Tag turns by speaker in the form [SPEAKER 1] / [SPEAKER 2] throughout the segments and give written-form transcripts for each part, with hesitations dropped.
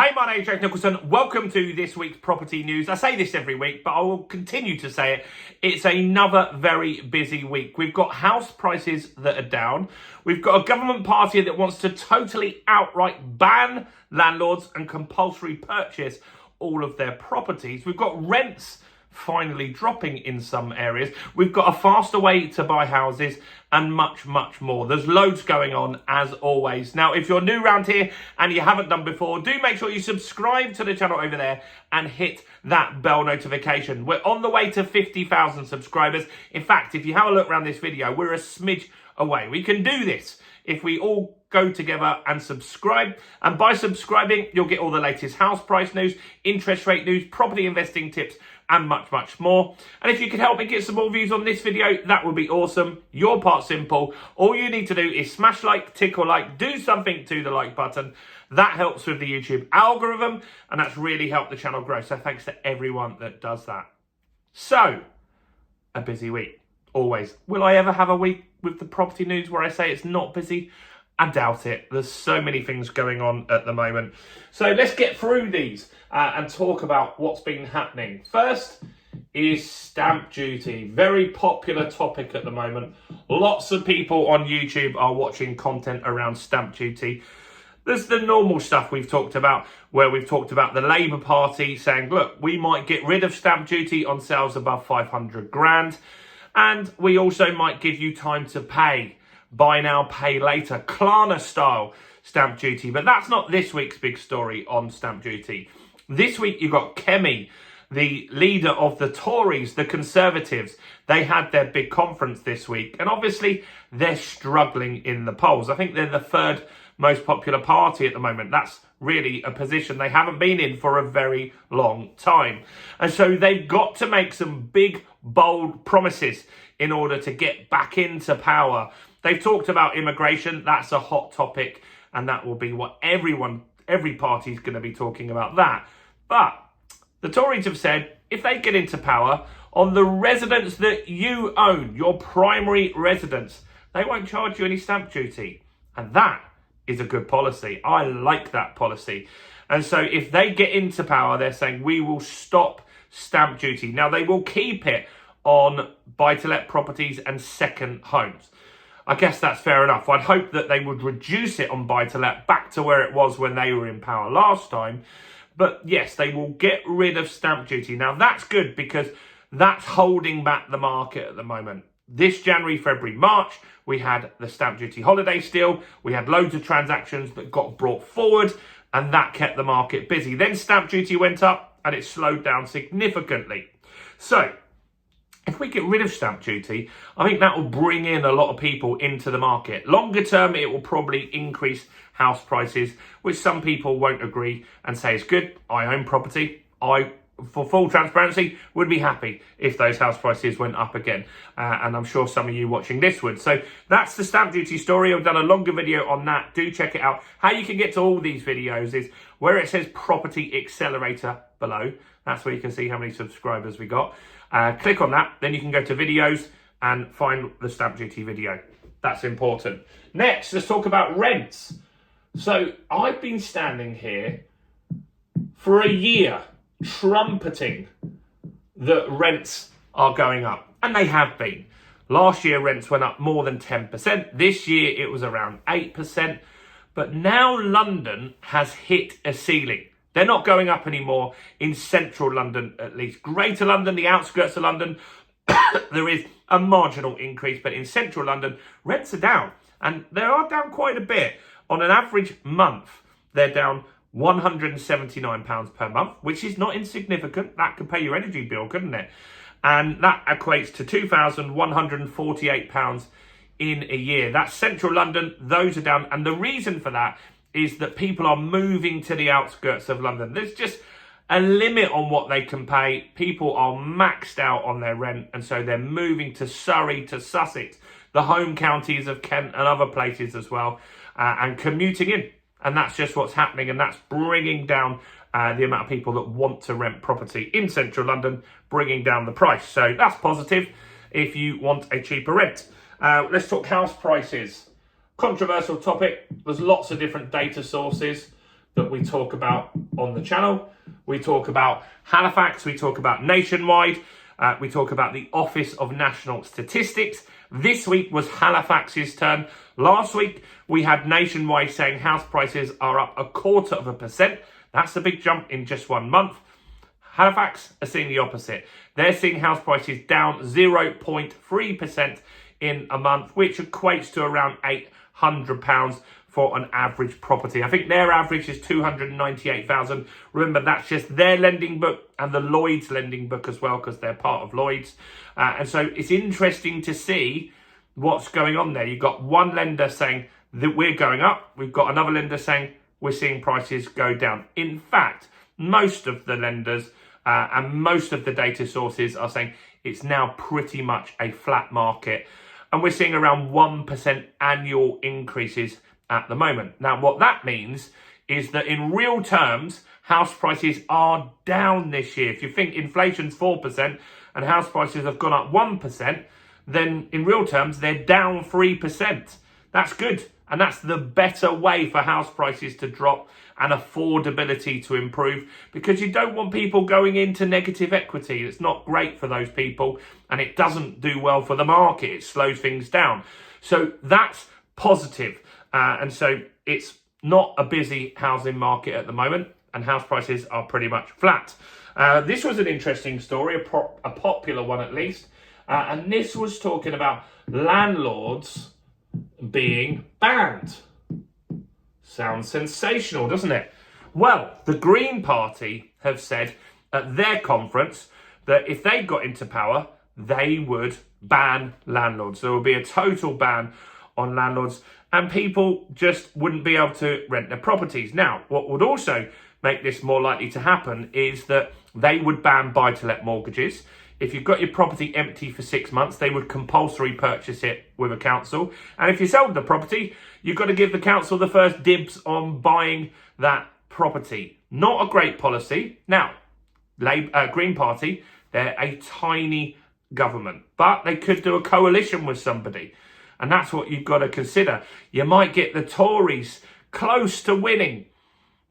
[SPEAKER 1] Hey, my name's Jack Nicholson. Welcome to this week's property news. I say this every week, but I will continue to say it. It's another very busy week. We've got house prices that are down. We've got a government party that wants to totally outright ban landlords and compulsory purchase all of their properties. We've got rents finally dropping in some areas. We've got a faster way to buy houses and much, much more. There's loads going on as always. Now, if you're new around here and you haven't done before, do make sure you subscribe to the channel over there and hit that bell notification. We're on the way to 50,000 subscribers. In fact, if you have a look around this video, we're a smidge away. We can do this if we all go together and subscribe. And by subscribing, you'll get all the latest house price news, interest rate news, property investing tips, and much, much more. And if you could help me get some more views on this video, that would be awesome. Your part's simple. All you need to do is smash like, tickle like, do something to the like button. That helps with the YouTube algorithm, and that's really helped the channel grow. So thanks to everyone that does that. So, a busy week, always. Will I ever have a week with the property news where I say it's not busy? I doubt it. There's so many things going on at the moment. So let's get through these and talk about what's been happening. First is stamp duty. Very popular topic at the moment. Lots of people on YouTube are watching content around stamp duty. There's the normal stuff we've talked about, where we've talked about the Labour Party saying, look, we might get rid of stamp duty on sales above 500 grand. And we also might give you time to pay. Buy now, pay later, Klarna style stamp duty. But that's not this week's big story on stamp duty. This week you've got Kemi, the leader of the Tories, the Conservatives. They had their big conference this week. And obviously they're struggling in the polls. I think they're the third most popular party at the moment. That's really a position they haven't been in for a very long time. And so they've got to make some big, bold promises in order to get back into power. They've talked about immigration. That's a hot topic, and that will be what every party is going to be talking about that. But the Tories have said if they get into power, on the residence that you own, your primary residence, they won't charge you any stamp duty. And that is a good policy. I like that policy. And so if they get into power, they're saying we will stop stamp duty. Now, they will keep it on buy-to-let properties and second homes. I guess that's fair enough. I'd hope that they would reduce it on buy-to-let back to where it was when they were in power last time. But yes, they will get rid of stamp duty. Now, that's good because that's holding back the market at the moment. This January, February, March, we had the stamp duty holiday still. We had loads of transactions that got brought forward, and that kept the market busy. Then stamp duty went up and it slowed down significantly. So if we get rid of stamp duty, I think that will bring in a lot of people into the market. Longer term, it will probably increase house prices, which some people won't agree and say is good. I own property. I, for full transparency, would be happy if those house prices went up again. And I'm sure some of you watching this would. So that's the stamp duty story. I've done a longer video on that. Do check it out. How you can get to all these videos is where it says Property Accelerator below. That's where you can see how many subscribers we got. Click on that, then you can go to videos and find the stamp duty video. That's important. Next, let's talk about rents. So I've been standing here for a year trumpeting that rents are going up, and they have been. Last year, rents went up more than 10%. This year, it was around 8%. But now London has hit a ceiling. They're not going up anymore in central London, at least. Greater London, the outskirts of London, there is a marginal increase. But in central London, rents are down. And they are down quite a bit. On an average month, they're down £179 per month, which is not insignificant. That could pay your energy bill, couldn't it? And that equates to £2,148 in a year. That's central London. Those are down. And the reason for that is that people are moving to the outskirts of London. There's just a limit on what they can pay. People are maxed out on their rent, and so they're moving to Surrey, to Sussex, the home counties of Kent and other places as well, and commuting in. And that's just what's happening, and that's bringing down the amount of people that want to rent property in central London, bringing down the price. So that's positive if you want a cheaper rent. Let's talk house prices. Controversial topic. There's lots of different data sources. that we talk about on the channel. We talk about Halifax, we talk about Nationwide, we talk about the Office of National Statistics. This week was Halifax's turn. Last week, we had Nationwide saying house prices are up 0.25%. That's a big jump in just 1 month. Halifax are seeing the opposite. They're seeing house prices down 0.3% in a month, which equates to around £800 for an average property. I think their average is 298,000. Remember, that's just their lending book and the Lloyd's lending book as well, because they're part of Lloyd's. And so it's interesting to see what's going on there. You've got one lender saying that we're going up. We've got another lender saying we're seeing prices go down. In fact, most of the lenders and most of the data sources are saying it's now pretty much a flat market. And we're seeing around 1% annual increases at the moment. Now, what that means is that in real terms, house prices are down this year. If you think inflation's 4% and house prices have gone up 1%, then in real terms, they're down 3%. That's good. And that's the better way for house prices to drop and affordability to improve, because you don't want people going into negative equity. It's not great for those people and it doesn't do well for the market. It slows things down. So that's positive. And so it's not a busy housing market at the moment and house prices are pretty much flat. This was an interesting story, a popular one at least. And this was talking about landlords being banned. Sounds sensational, doesn't it? Well, the Green Party have said at their conference that if they got into power, they would ban landlords. There would be a total ban on landlords and people just wouldn't be able to rent their properties. Now, what would also make this more likely to happen is that they would ban buy-to-let mortgages. If you've got your property empty for 6 months, they would compulsory purchase it with a council. And if you sold the property, you've got to give the council the first dibs on buying that property. Not a great policy. Now, Green Party, they're a tiny government, but they could do a coalition with somebody. And that's what you've got to consider. You might get the Tories close to winning,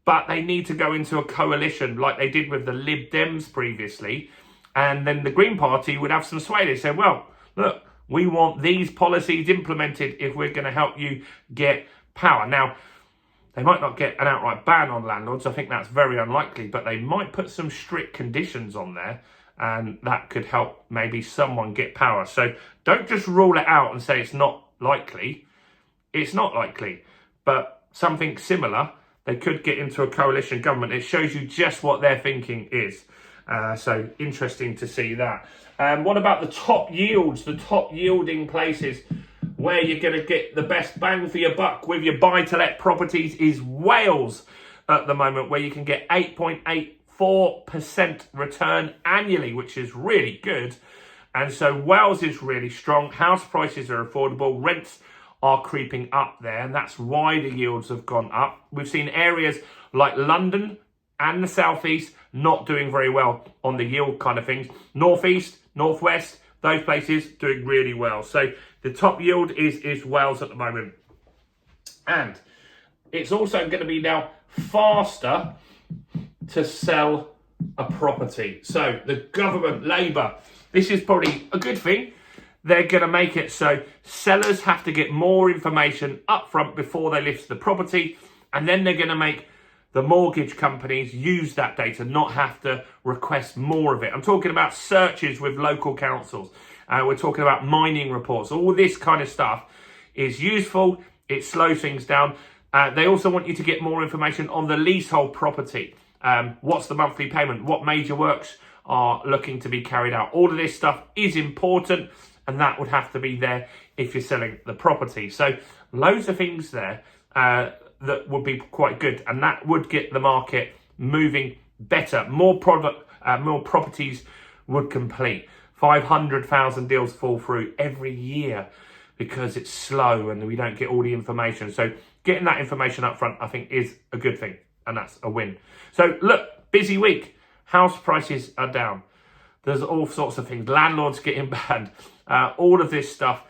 [SPEAKER 1] but they need to go into a coalition like they did with the Lib Dems previously. And then the Green Party would have some sway. They say, well, look, we want these policies implemented if we're going to help you get power. Now, they might not get an outright ban on landlords. I think that's very unlikely, but they might put some strict conditions on there and that could help maybe someone get power. So don't just rule it out and say it's not likely. It's not likely, but something similar, they could get into a coalition government. It shows you just what their thinking is. So interesting to see that. What about the top yields, the top yielding places where you're going to get the best bang for your buck with your buy-to-let properties is Wales at the moment, where you can get 8.84% return annually, which is really good. And so Wales is really strong. House prices are affordable. Rents are creeping up there, and that's why the yields have gone up. We've seen areas like London and the southeast not doing very well on the yield kind of things. Northeast, northwest, those places doing really well. So the top yield is Wales at the moment. And it's also going to be now faster to sell a property. So the government, Labour, this is probably a good thing. They're going to make it so sellers have to get more information up front before they list the property. And then they're going to make the mortgage companies use that data, not have to request more of it. I'm talking about searches with local councils. We're talking about mining reports. All this kind of stuff is useful. It slows things down. They also want you to get more information on the leasehold property. What's the monthly payment? What major works are looking to be carried out? All of this stuff is important, and that would have to be there if you're selling the property. So loads of things there that would be quite good, and that would get the market moving better. More properties would complete. 500,000 deals fall through every year because it's slow and we don't get all the information. So getting that information up front, I think, is a good thing, and that's a win. So look, busy week. House prices are down. There's all sorts of things. Landlords getting banned. All of this stuff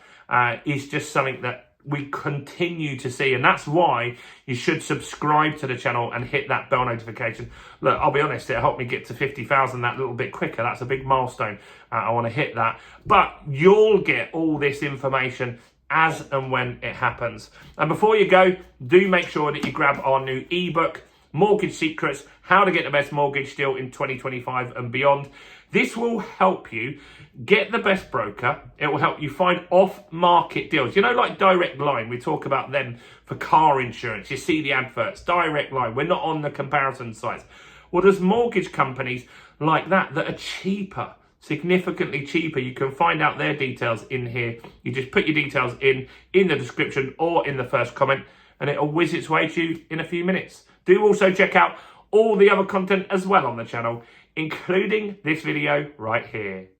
[SPEAKER 1] is just something that we continue to see, and that's why you should subscribe to the channel and hit that bell notification. Look, I'll be honest, it helped me get to 50,000 that little bit quicker. That's a big milestone. I want to hit that, but you'll get all this information as and when it happens. And before you go, do make sure that you grab our new ebook, Mortgage Secrets, How to Get the Best Mortgage Deal in 2025 and Beyond. This will help you get the best broker. It will help you find off-market deals. You know, like Direct Line, we talk about them for car insurance. You see the adverts, Direct Line. We're not on the comparison sites. Well, there's mortgage companies like that are cheaper, significantly cheaper. You can find out their details in here. You just put your details in the description or in the first comment, and it'll whiz its way to you in a few minutes. Do also check out all the other content as well on the channel, including this video right here.